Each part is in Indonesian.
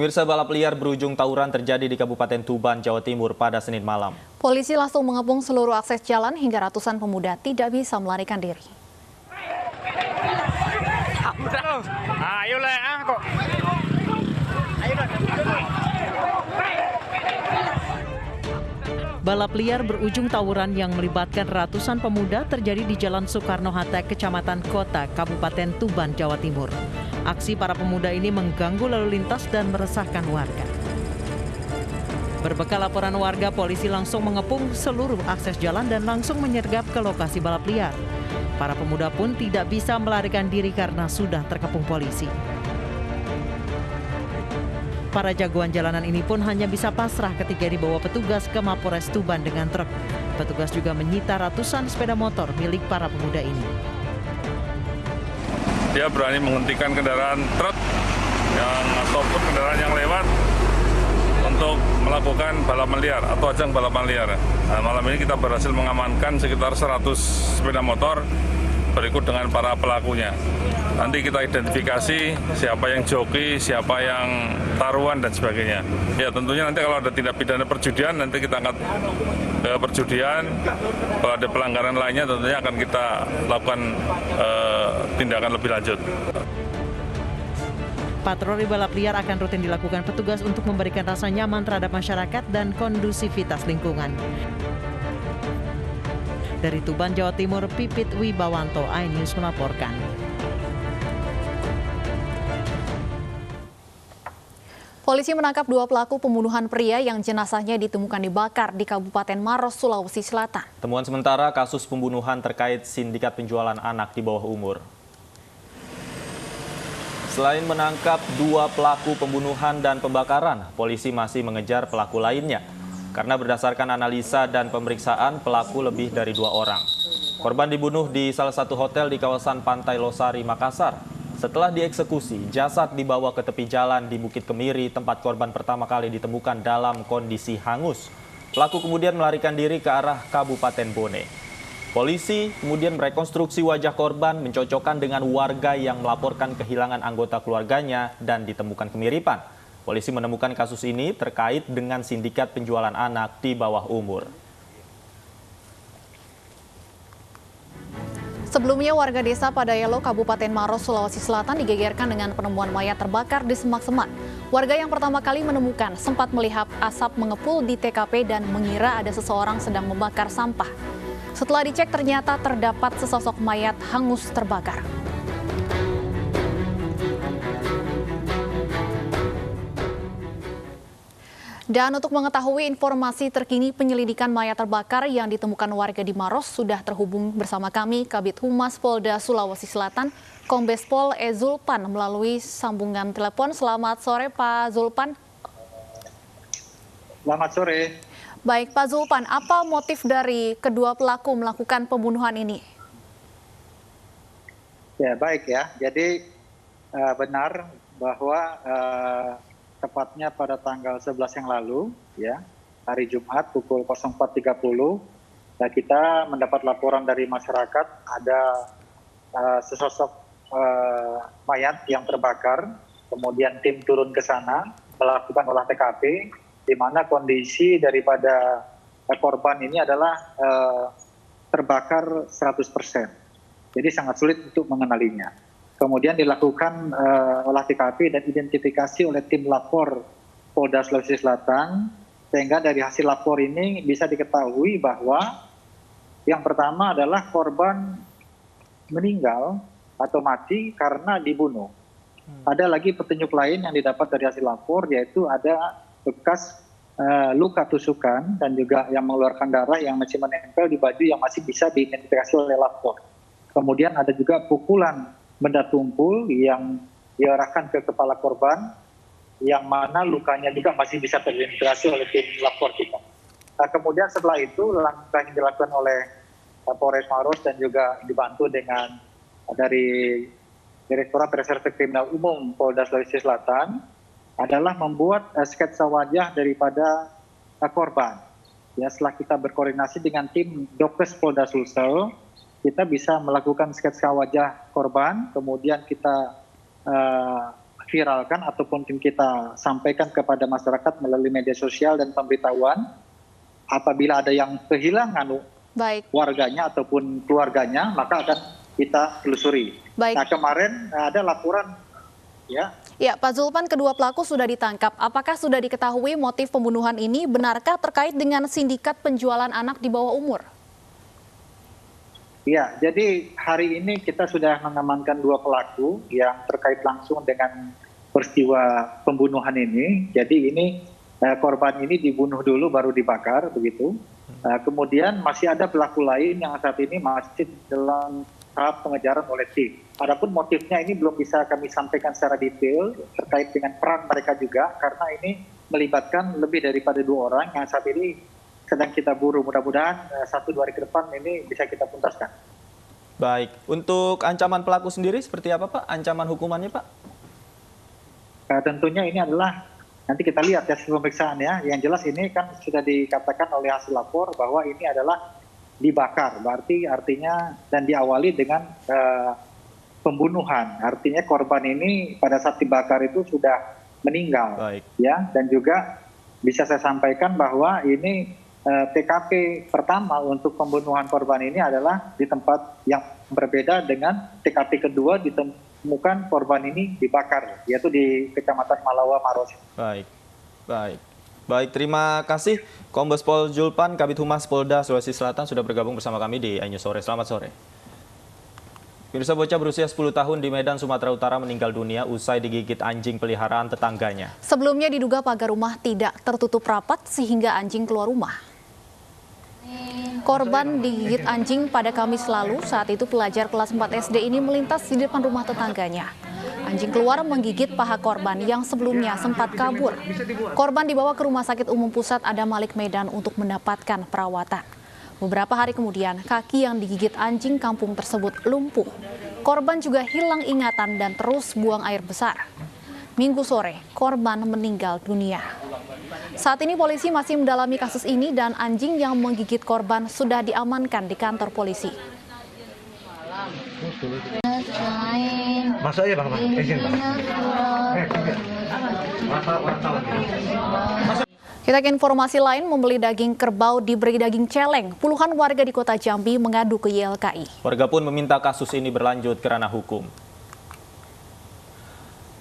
Pemirsa, balap liar berujung tawuran terjadi di Kabupaten Tuban, Jawa Timur pada Senin malam. Polisi langsung mengepung seluruh akses jalan hingga ratusan pemuda tidak bisa melarikan diri. Balap liar berujung tawuran yang melibatkan ratusan pemuda terjadi di Jalan Soekarno-Hatta, Kecamatan Kota, Kabupaten Tuban, Jawa Timur. Aksi para pemuda ini mengganggu lalu lintas dan meresahkan warga. Berbekal laporan warga, polisi langsung mengepung seluruh akses jalan dan langsung menyergap ke lokasi balap liar. Para pemuda pun tidak bisa melarikan diri karena sudah terkepung polisi. Para jagoan jalanan ini pun hanya bisa pasrah ketika dibawa petugas ke Mapores Tuban dengan truk. Petugas juga menyita ratusan sepeda motor milik para pemuda ini. Dia berani menghentikan kendaraan truk ataupun kendaraan yang lewat untuk melakukan balapan liar atau ajang balapan liar. Nah, malam ini kita berhasil mengamankan sekitar 100 sepeda motor berikut dengan para pelakunya. Nanti kita identifikasi siapa yang joki, siapa yang taruhan dan sebagainya. Ya tentunya nanti kalau ada tindak pidana perjudian nanti kita angkat ke perjudian. Kalau ada pelanggaran lainnya tentunya akan kita lakukan tindakan lebih lanjut. Patroli balap liar akan rutin dilakukan petugas untuk memberikan rasa nyaman terhadap masyarakat dan kondusivitas lingkungan. Dari Tuban, Jawa Timur, Pipit Wibawanto, iNews melaporkan. Polisi menangkap 2 pelaku pembunuhan pria yang jenazahnya ditemukan dibakar di Kabupaten Maros, Sulawesi Selatan. Temuan sementara kasus pembunuhan terkait sindikat penjualan anak di bawah umur. Selain menangkap 2 pelaku pembunuhan dan pembakaran, polisi masih mengejar pelaku lainnya. Karena berdasarkan analisa dan pemeriksaan, pelaku lebih dari 2 orang. Korban dibunuh di salah satu hotel di kawasan Pantai Losari, Makassar. Setelah dieksekusi, jasad dibawa ke tepi jalan di Bukit Kemiri, tempat korban pertama kali ditemukan dalam kondisi hangus. Pelaku kemudian melarikan diri ke arah Kabupaten Bone. Polisi kemudian merekonstruksi wajah korban, mencocokkan dengan warga yang melaporkan kehilangan anggota keluarganya dan ditemukan kemiripan. Polisi menemukan kasus ini terkait dengan sindikat penjualan anak di bawah umur. Sebelumnya warga desa Padayelo, Kabupaten Maros, Sulawesi Selatan digegerkan dengan penemuan mayat terbakar di semak-semak. Warga yang pertama kali menemukan sempat melihat asap mengepul di TKP dan mengira ada seseorang sedang membakar sampah. Setelah dicek ternyata terdapat sesosok mayat hangus terbakar. Dan untuk mengetahui informasi terkini penyelidikan mayat terbakar yang ditemukan warga di Maros, sudah terhubung bersama kami Kabid Humas Polda Sulawesi Selatan, Kombes Pol E. Zulpan melalui sambungan telepon. Selamat sore Pak Zulpan. Selamat sore. Baik Pak Zulpan, apa motif dari kedua pelaku melakukan pembunuhan ini? Ya baik ya, jadi benar bahwa tepatnya pada tanggal 11 yang lalu, ya, hari Jumat pukul 04.30, kita mendapat laporan dari masyarakat ada sesosok mayat yang terbakar. Kemudian tim turun ke sana melakukan olah TKP, di mana kondisi daripada korban ini adalah terbakar 100%. Jadi sangat sulit untuk mengenalinya. Kemudian dilakukan olah TKP dan identifikasi oleh tim lapor Polda Sulawesi Selatan, sehingga dari hasil lapor ini bisa diketahui bahwa yang pertama adalah korban meninggal atau mati karena dibunuh. Ada lagi petunjuk lain yang didapat dari hasil lapor, yaitu ada bekas luka tusukan dan juga yang mengeluarkan darah yang masih menempel di baju yang masih bisa diidentifikasi oleh lapor. Kemudian ada juga pukulan benda tumpul yang diarahkan ke kepala korban, yang mana lukanya juga masih bisa teridentifikasi oleh tim lapor kita. Nah, kemudian setelah itu langkah yang dilakukan oleh Polres Maros dan juga dibantu dengan dari Direktorat Reserse Kriminal Umum Polda Sulawesi Selatan adalah membuat sketsa wajah daripada korban. Ya, setelah kita berkoordinasi dengan tim Dokes Polda Sulsel, kita bisa melakukan sketsa wajah korban, kemudian kita viralkan ataupun kita sampaikan kepada masyarakat melalui media sosial dan pemberitahuan. Apabila ada yang kehilangan warganya ataupun keluarganya, maka akan kita telusuri. Nah, kemarin ada laporan ya. Ya, Pak Zulpan, kedua pelaku sudah ditangkap. Apakah sudah diketahui motif pembunuhan ini? Benarkah terkait dengan sindikat penjualan anak di bawah umur? Ya, jadi hari ini kita sudah mengamankan 2 pelaku yang terkait langsung dengan peristiwa pembunuhan ini. Jadi ini korban ini dibunuh dulu baru dibakar begitu. Kemudian masih ada pelaku lain yang saat ini masih dalam tahap pengejaran oleh tim. Adapun motifnya ini belum bisa kami sampaikan secara detail terkait dengan peran mereka juga, karena ini melibatkan lebih daripada 2 orang yang saat ini sedang kita buru. Mudah-mudahan 1-2 hari ke depan ini bisa kita tuntaskan. Baik, untuk ancaman pelaku sendiri seperti apa Pak? Ancaman hukumannya Pak? Tentunya ini adalah nanti kita lihat hasil pemeriksaan ya. Yang jelas ini kan sudah dikatakan oleh hasil lapor bahwa ini adalah dibakar. Berarti artinya dan diawali dengan pembunuhan. Artinya korban ini pada saat dibakar itu sudah meninggal. Baik. Ya, dan juga bisa saya sampaikan bahwa ini TKP pertama untuk pembunuhan korban ini adalah di tempat yang berbeda dengan TKP kedua ditemukan korban ini dibakar, yaitu di Kecamatan Malawa, Maros. Baik, terima kasih Kombes Pol Zulpan, Kabid Humas Polda Sulawesi Selatan sudah bergabung bersama kami di iNews Sore. Selamat sore. Pemirsa, bocah berusia 10 tahun di Medan, Sumatera Utara meninggal dunia usai digigit anjing peliharaan tetangganya. Sebelumnya diduga pagar rumah tidak tertutup rapat sehingga anjing keluar rumah. Korban digigit anjing pada Kamis lalu. Saat itu pelajar kelas 4 SD ini melintas di depan rumah tetangganya. Anjing keluar menggigit paha korban yang sebelumnya sempat kabur. Korban dibawa ke Rumah Sakit Umum Pusat Adam Malik Medan untuk mendapatkan perawatan. Beberapa hari kemudian, kaki yang digigit anjing kampung tersebut lumpuh. Korban juga hilang ingatan dan terus buang air besar. Minggu sore, korban meninggal dunia. Saat ini polisi masih mendalami kasus ini dan anjing yang menggigit korban sudah diamankan di kantor polisi. Masuk aja Bang, izin Bang. Kita ke informasi lain, membeli daging kerbau diberi daging celeng. Puluhan warga di Kota Jambi mengadu ke YLKI. Warga pun meminta kasus ini berlanjut ke ranah hukum.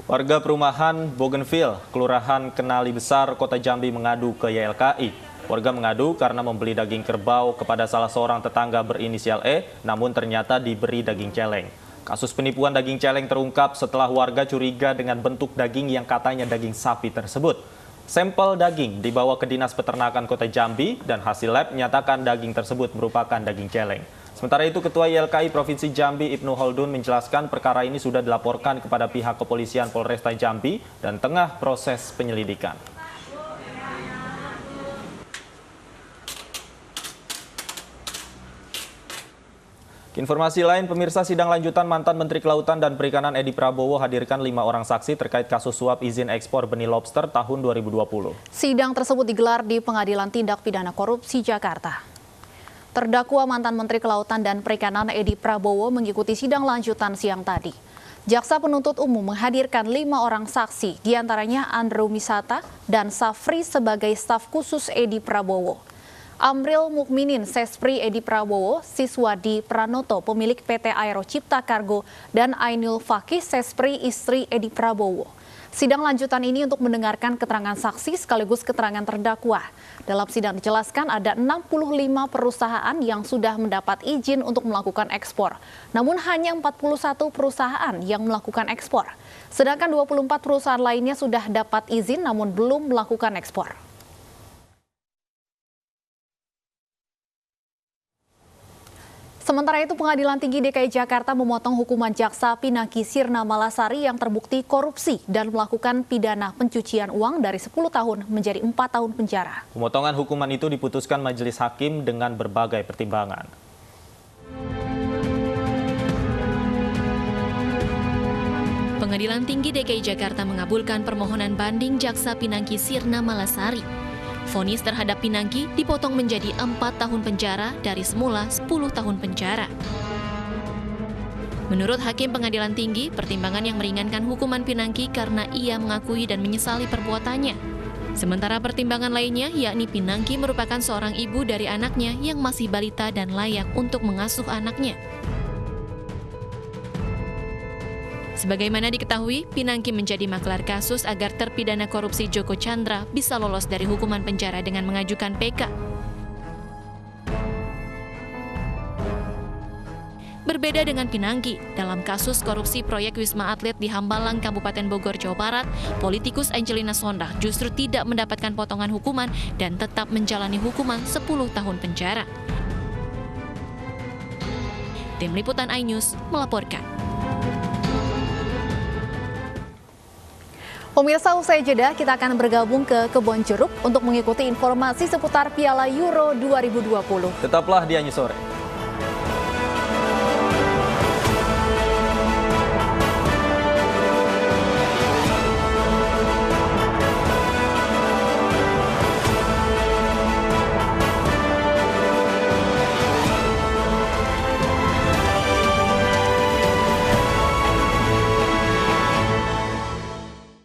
Warga perumahan Bougainville, Kelurahan Kenali Besar, Kota Jambi mengadu ke YLKI. Warga mengadu karena membeli daging kerbau kepada salah seorang tetangga berinisial E, namun ternyata diberi daging celeng. Kasus penipuan daging celeng terungkap setelah warga curiga dengan bentuk daging yang katanya daging sapi tersebut. Sampel daging dibawa ke Dinas Peternakan Kota Jambi dan hasil lab menyatakan daging tersebut merupakan daging celeng. Sementara itu, Ketua YLKI Provinsi Jambi Ibnu Holdun menjelaskan perkara ini sudah dilaporkan kepada pihak kepolisian Polresta Jambi dan tengah proses penyelidikan. Informasi lain, pemirsa, sidang lanjutan mantan Menteri Kelautan dan Perikanan Edi Prabowo hadirkan 5 orang saksi terkait kasus suap izin ekspor benih lobster tahun 2020. Sidang tersebut digelar di Pengadilan Tindak Pidana Korupsi Jakarta. Terdakwa mantan Menteri Kelautan dan Perikanan Edi Prabowo mengikuti sidang lanjutan siang tadi. Jaksa penuntut umum menghadirkan 5 orang saksi, diantaranya Andrew Misata dan Safri sebagai staf khusus Edi Prabowo. Amril Mukminin, Sespri Edi Prabowo, Siswadi Pranoto, pemilik PT Aero Cipta Kargo, dan Ainul Fakih, Sespri istri Edi Prabowo. Sidang lanjutan ini untuk mendengarkan keterangan saksi sekaligus keterangan terdakwa. Dalam sidang dijelaskan ada 65 perusahaan yang sudah mendapat izin untuk melakukan ekspor. Namun hanya 41 perusahaan yang melakukan ekspor. Sedangkan 24 perusahaan lainnya sudah dapat izin namun belum melakukan ekspor. Sementara itu, Pengadilan Tinggi DKI Jakarta memotong hukuman Jaksa Pinangki Sirna Malasari yang terbukti korupsi dan melakukan pidana pencucian uang dari 10 tahun menjadi 4 tahun penjara. Pemotongan hukuman itu diputuskan majelis hakim dengan berbagai pertimbangan. Pengadilan Tinggi DKI Jakarta mengabulkan permohonan banding Jaksa Pinangki Sirna Malasari. Vonis terhadap Pinangki dipotong menjadi 4 tahun penjara dari semula 10 tahun penjara. Menurut Hakim Pengadilan Tinggi, pertimbangan yang meringankan hukuman Pinangki karena ia mengakui dan menyesali perbuatannya. Sementara pertimbangan lainnya, yakni Pinangki merupakan seorang ibu dari anaknya yang masih balita dan layak untuk mengasuh anaknya. Sebagaimana diketahui, Pinangki menjadi maklar kasus agar terpidana korupsi Joko Chandra bisa lolos dari hukuman penjara dengan mengajukan PK. Berbeda dengan Pinangki, dalam kasus korupsi proyek Wisma Atlet di Hambalang, Kabupaten Bogor, Jawa Barat, politikus Angelina Sondakh justru tidak mendapatkan potongan hukuman dan tetap menjalani hukuman 10 tahun penjara. Tim Liputan iNews melaporkan. Pemirsa, usai jeda kita akan bergabung ke Kebon Jeruk untuk mengikuti informasi seputar Piala Euro 2020. Tetaplah di iNews Sore.